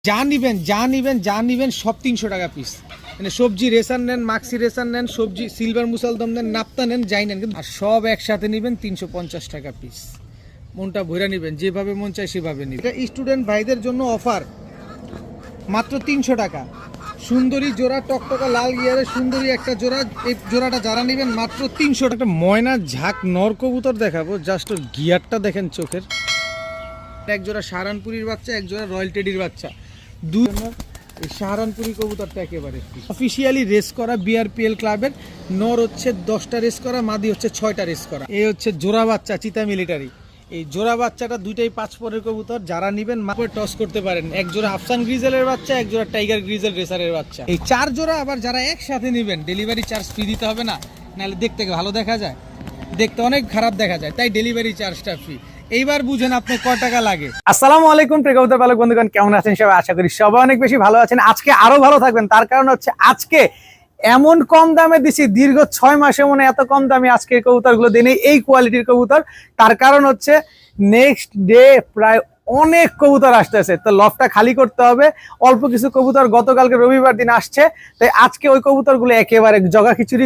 যা নিবেন সব 300 টাকা পিস। মানে সবজি রেশন নেন, মাক্সি রেশন নেন, সবজি সিলভার মুসালদম নেন, নাপ্তা নেন, যাই নেন, কিন্তু আর সব একসাথে নিবেন 350 টাকা পিস। মনটা ভরে নিবেন, যেভাবে মন চায় সেভাবে নিবেন। এটা স্টুডেন্ট ভাইদের জন্য অফার, মাত্র 300 টাকা। সুন্দরী জোড়া, টকটকা লাল গিয়ারের সুন্দরী একটা জোড়া, এই জোড়াটা যারা নেবেন মাত্র 300 টাকা। ময়না ঝাঁক নর কবুতর দেখাবো, জাস্ট ওর গিয়ারটা দেখেন চোখের। এক জোড়া সাহারানপুরির বাচ্চা, এক জোড়া রয়্যাল টেডির বাচ্চা। দুই এই সাহারানপুরি কবুতরটা একেবারে অফিসিয়ালি রেস করা বিআরপিএল ক্লাবের। নর হচ্ছে 10টা রেস করা, মাদি হচ্ছে 6টা রেস করা। এই হচ্ছে জোড়া বাচ্চা চিতা মিলিটারি। এই জোড়া বাচ্চাটা দুইটাই 5 পরের কবুতর, যারা নিবেন মাপে টস করতে পারেন। এক জোড়া আফসান গ্রিজেলের বাচ্চা, এক জোড়া টাইগার গ্রিজেল রেসারের বাচ্চা। এই 4 জোড়া আবার যারা একসাথে নিবেন, ডেলিভারি চার্জ ফ্রি দিতে হবে না, নাহলে দেখতে ভালো দেখা যায়, দেখতে অনেক খারাপ দেখা যায়, তাই ডেলিভারি চার্জটা ফ্রি। এইবার বুঝেন আপনি কয় টাকা লাগে। আসসালামু আলাইকুম প্রিয় কবুতর পালক বন্ধুগণ, কেমন আছেন সবাই? আশা করি সবাই অনেক বেশি ভালো আছেন। আজকে আরো ভালো থাকবেন, তার কারণ হচ্ছে আজকে এমন কম দামে দিছি, দীর্ঘ 6 মাসে মনে এত কম দামে আজকে কবুতরগুলো দিনে, এই কোয়ালিটির কবুতর। তার কারণ হচ্ছে নেক্সট ডে প্রায় অনেক কবুতর আসতেছে, তো লফটা খালি করতে হবে। অল্প কিছু কবুতর গতকালকে রবিবার দিন আসছে, তাই আজকে ওই কবুতরগুলো একেবারে জগা খিচুড়ি